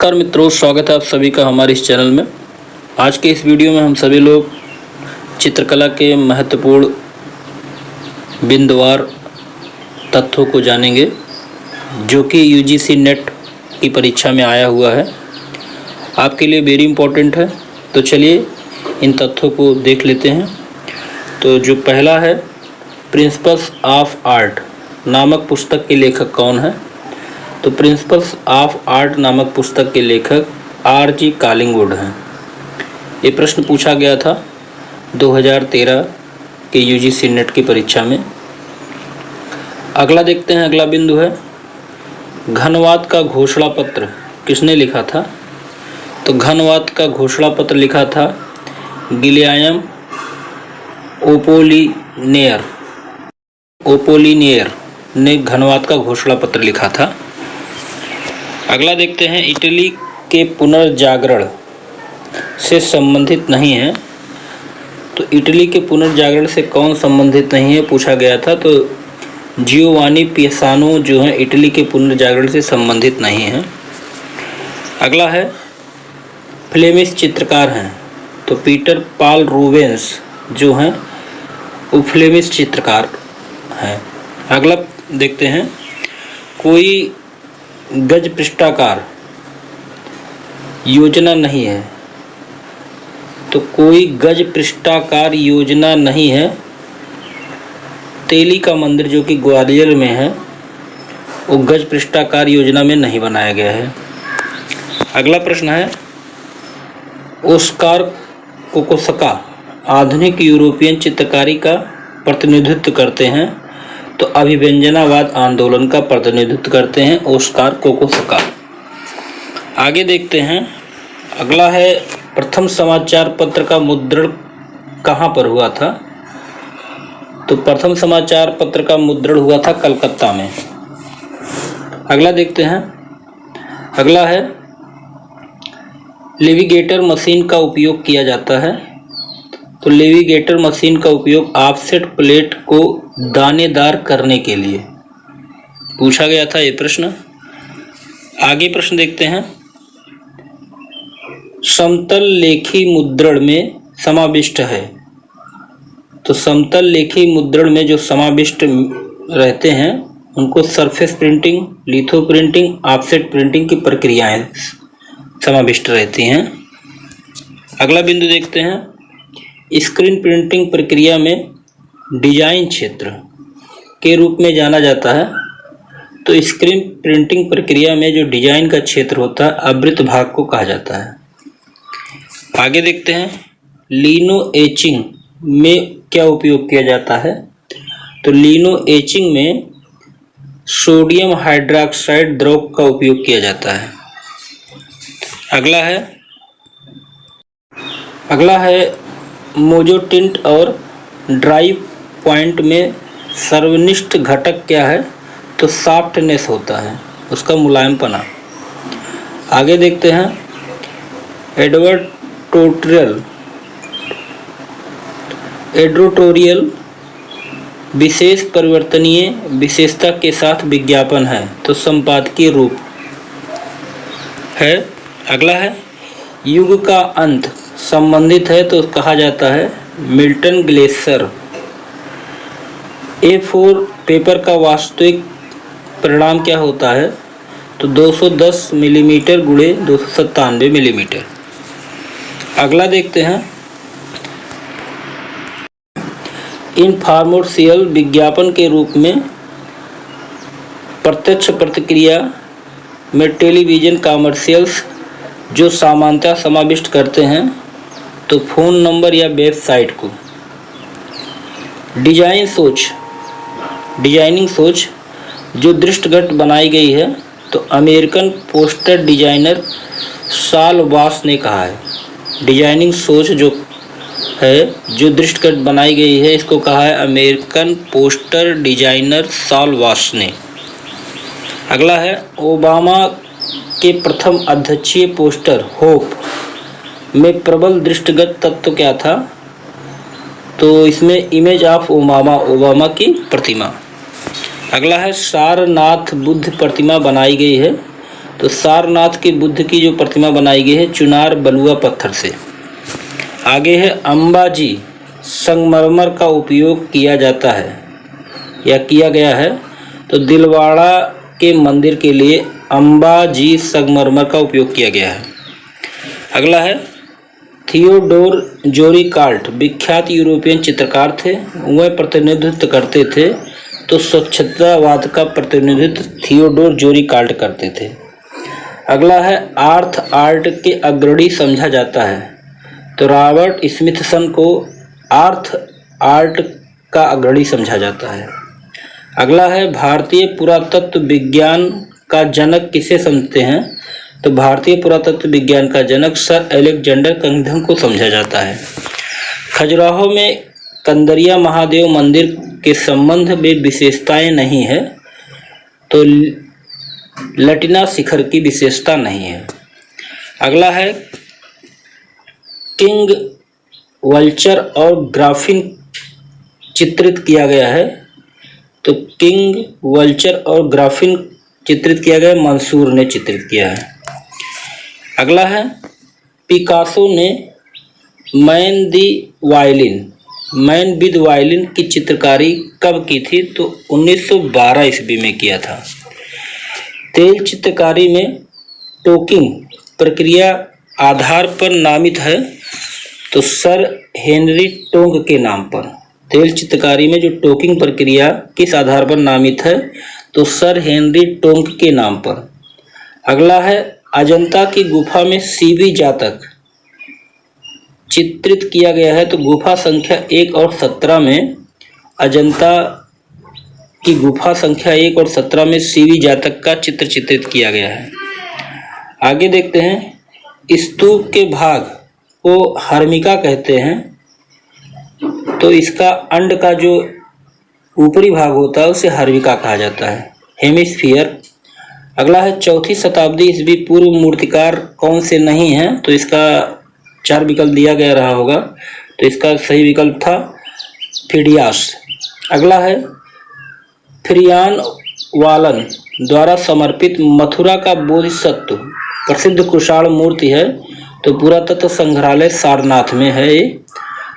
नमस्कार मित्रों, स्वागत है आप सभी का हमारे इस चैनल में। आज के इस वीडियो में हम सभी लोग चित्रकला के महत्वपूर्ण बिंदुवार तथ्यों को जानेंगे जो कि यूजीसी नेट की परीक्षा में आया हुआ है, आपके लिए वेरी इम्पोर्टेंट है। तो चलिए इन तथ्यों को देख लेते हैं। तो जो पहला है, प्रिंसिपल्स ऑफ आर्ट नामक पुस्तक के लेखक कौन है? तो प्रिंसिपल्स ऑफ आर्ट नामक पुस्तक के लेखक आर.जी. कॉलिंगवुड हैं। ये प्रश्न पूछा गया था 2013 के यूजीसी नेट की परीक्षा में। अगला देखते हैं, अगला बिंदु है, घनवात का घोषणा पत्र किसने लिखा था? तो घनवात का घोषणा पत्र लिखा था गिलियम ओपोलिनेयर ने घनवात का घोषणा पत्र लिखा था। अगला देखते हैं, इटली के पुनर्जागरण से संबंधित नहीं है। तो इटली के पुनर्जागरण से कौन संबंधित नहीं है पूछा गया था। तो जियोवानी पिसानो जो है इटली के पुनर्जागरण से संबंधित नहीं है। अगला है, फ्लेमिश चित्रकार हैं। तो पीटर पॉल रूबेंस जो हैं वो फ्लेमिश चित्रकार हैं। अगला देखते हैं, कोई गज पृष्ठाकार योजना नहीं है। तो कोई गज पृष्ठाकार योजना नहीं है। तेली का मंदिर जो कि ग्वालियर में है वो गज पृष्ठाकार योजना में नहीं बनाया गया है। अगला प्रश्न है, ओस्कार कोकोसका आधुनिक यूरोपियन चित्रकारी का प्रतिनिधित्व करते हैं। तो अभिव्यंजनावाद आंदोलन का प्रतिनिधित्व करते हैं ओस्कार कोकोसका। आगे देखते हैं, अगला है, प्रथम समाचार पत्र का मुद्रण कहाँ पर हुआ था? तो प्रथम समाचार पत्र का मुद्रण हुआ था कलकत्ता में। अगला देखते हैं, अगला है, नेविगेटर मशीन का उपयोग किया जाता है। तो नेविगेटर मशीन का उपयोग ऑफसेट प्लेट को दानेदार करने के लिए पूछा गया था ये प्रश्न। आगे प्रश्न देखते हैं, समतल लेखी मुद्रण में समाविष्ट है। तो समतल लेखी मुद्रण में जो समाविष्ट रहते हैं उनको surface printing, litho printing, offset printing की प्रक्रियाएं समाविष्ट रहती हैं। अगला बिंदु देखते हैं, स्क्रीन प्रिंटिंग प्रक्रिया में डिजाइन क्षेत्र के रूप में जाना जाता है। तो स्क्रीन प्रिंटिंग प्रक्रिया में जो डिजाइन का क्षेत्र होता है आवृत भाग को कहा जाता है। आगे देखते हैं, लिनो एचिंग में क्या उपयोग किया जाता है? तो लिनो एचिंग में सोडियम हाइड्रोक्साइड द्रव का उपयोग किया जाता है। अगला है, मोजोटिंट और ड्राई पॉइंट में सर्वनिष्ठ घटक क्या है? तो सॉफ्टनेस होता है, उसका मुलायमपना। आगे देखते हैं, एड्रोटोरियल विशेष परिवर्तनीय विशेषता के साथ विज्ञापन है। तो संपादकीय रूप है। अगला है, युग का अंत संबंधित है तो कहा जाता है मिल्टन ग्लेसर। A4 पेपर का वास्तविक परिणाम क्या होता है? तो 210 मिलीमीटर गुणे 297 मिलीमीटर। अगला देखते हैं, इनफॉर्मेशियल विज्ञापन के रूप में प्रत्यक्ष प्रतिक्रिया में टेलीविज़न कॉमर्शियल्स जो सामान्यतः समाविष्ट करते हैं तो फ़ोन नंबर या वेबसाइट को। डिजाइनिंग सोच जो दृष्टिगत बनाई गई है तो American poster designer Saul Bass ने कहा है। डिजाइनिंग सोच जो है जो दृष्टिगत बनाई गई है इसको कहा है American poster designer Saul Bass ने। अगला है, ओबामा के प्रथम अध्यक्षीय पोस्टर होप में प्रबल दृष्टिगत तत्व क्या था? तो इसमें इमेज ऑफ ओबामा की प्रतिमा। अगला है, सारनाथ बुद्ध प्रतिमा बनाई गई है तो सारनाथ के बुद्ध की जो प्रतिमा बनाई गई है चुनार बलुआ पत्थर से। आगे है अंबाजी संगमरमर का उपयोग किया जाता है या किया गया है, तो दिलवाड़ा के मंदिर के लिए अंबाजी संगमरमर का उपयोग किया गया है। अगला है थियोडोर जोरीकाल्ट विख्यात यूरोपियन चित्रकार थे, वह प्रतिनिधित्व करते थे, तो स्वच्छतावाद का प्रतिनिधित्व थियोडोर जोरीकाल्ट करते थे। अगला है आर्थ आर्ट के अग्रणी समझा जाता है, तो रॉबर्ट स्मिथसन को आर्थ आर्ट का अग्रणी समझा जाता है। अगला है भारतीय पुरातत्व विज्ञान का जनक किसे समझते हैं, तो भारतीय पुरातत्व विज्ञान का जनक सर अलेक्जेंडर कनिंघम को समझा जाता है। खजुराहो में कंदरिया महादेव मंदिर के संबंध में विशेषताएं नहीं है, तो लटिना शिखर की विशेषता नहीं है। अगला है किंग वल्चर और ग्राफिन चित्रित किया गया है, तो किंग वल्चर और ग्राफिन चित्रित किया गया, मंसूर ने चित्रित किया है। अगला है पिकासो ने मैन विद वायलिन की चित्रकारी कब की थी, तो 1912 ईस्वी में किया था। तेल चित्रकारी में टोकिंग प्रक्रिया आधार पर नामित है, तो सर हेनरी टोंग के नाम पर। तेल चित्रकारी में जो टोकिंग प्रक्रिया किस आधार पर नामित है, तो सर हेनरी टोंग के नाम पर। अगला है अजंता की गुफा में सीवी जातक चित्रित किया गया है, तो गुफा संख्या 1 और 17 में अजंता की गुफा संख्या 1 और 17 में सीवी जातक का चित्र चित्रित किया गया है। आगे देखते हैं स्तूप के भाग को हर्मिका कहते हैं, तो इसका अंड का जो ऊपरी भाग होता है उसे हर्मिका कहा जाता है, हेमिस्फीयर। अगला है 4वीं शताब्दी ईस्वी पूर्व मूर्तिकार कौन से नहीं हैं, तो इसका 4 विकल्प दिया गया रहा होगा, तो इसका सही विकल्प था फिडियास। अगला है फ्रियान वालन द्वारा समर्पित मथुरा का बोधिसत्व प्रसिद्ध कुशाण मूर्ति है, तो पुरातत्व संग्रहालय सारनाथ में है ये।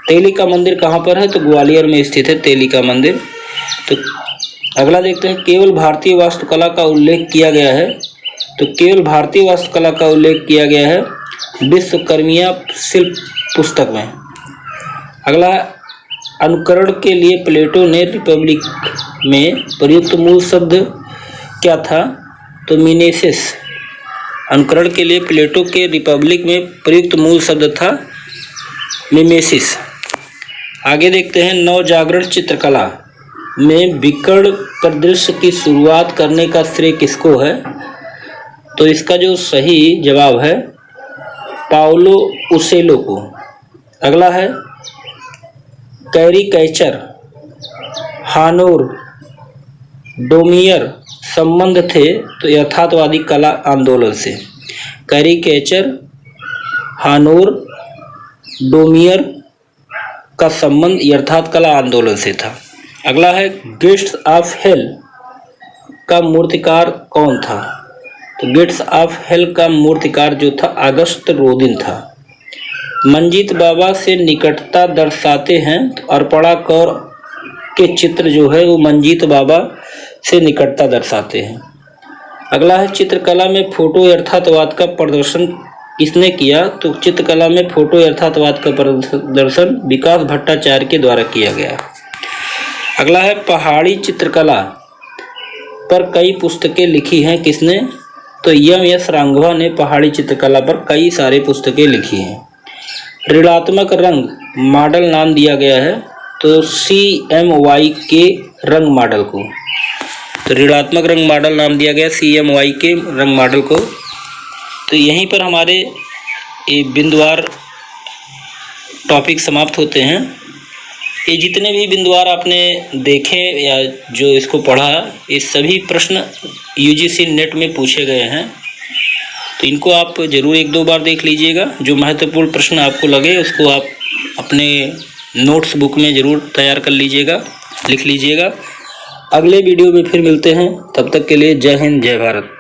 तेली का मंदिर कहाँ पर है, तो ग्वालियर में स्थित है तेली का मंदिर। तो अगला देखते हैं केवल भारतीय वास्तुकला का उल्लेख किया गया है, तो केवल भारतीय वास्तुकला का उल्लेख किया गया है विश्वकर्मिया शिल्प पुस्तक में। अगला अनुकरण के लिए प्लेटो ने रिपब्लिक में प्रयुक्त मूल शब्द क्या था, तो मिमेसिस। अनुकरण के लिए प्लेटो के रिपब्लिक में प्रयुक्त मूल शब्द था मिमेसिस। आगे देखते हैं नवजागरण चित्रकला में विकर्ण परिदृश्य की शुरुआत करने का श्रेय किसको है, तो इसका जो सही जवाब है पाउलो उसेलो को। अगला है कैरिकेचर हानोर डोमियर संबंध थे, तो यथार्थवादी कला आंदोलन से। कैरिकेचर हानोर डोमियर का संबंध यथार्थ कला आंदोलन से था। अगला है गेट्स ऑफ हेल का मूर्तिकार कौन था, तो गेट्स ऑफ हेल का मूर्तिकार जो था अगस्त रोदिन था। मंजीत बाबा से निकटता दर्शाते हैं, तो अर्पणा कौर के चित्र जो है वो मंजीत बाबा से निकटता दर्शाते हैं। अगला है चित्रकला में फोटो यथार्थवाद का प्रदर्शन किसने किया, तो चित्रकला में फोटो यथार्थवाद का प्रदर्शन विकास भट्टाचार्य के द्वारा किया गया। अगला है पहाड़ी चित्रकला पर कई पुस्तकें लिखी हैं किसने, तो एम.एस. रांघवा ने पहाड़ी चित्रकला पर कई सारे पुस्तकें लिखी हैं। ऋणात्मक रंग मॉडल नाम दिया गया है, तो CMYK रंग मॉडल को, तो ऋणात्मक रंग मॉडल नाम दिया गया CMYK रंग मॉडल को। तो यहीं पर हमारे ये बिंदुवार टॉपिक समाप्त होते हैं। ये जितने भी बिंदुवार आपने देखे या जो इसको पढ़ा, ये सभी प्रश्न UGC नेट में पूछे गए हैं, तो इनको आप ज़रूर 1-2 बार देख लीजिएगा। जो महत्वपूर्ण प्रश्न आपको लगे उसको आप अपने नोट्स बुक में ज़रूर तैयार कर लीजिएगा, लिख लीजिएगा। अगले वीडियो में फिर मिलते हैं, तब तक के लिए जय हिंद जय भारत।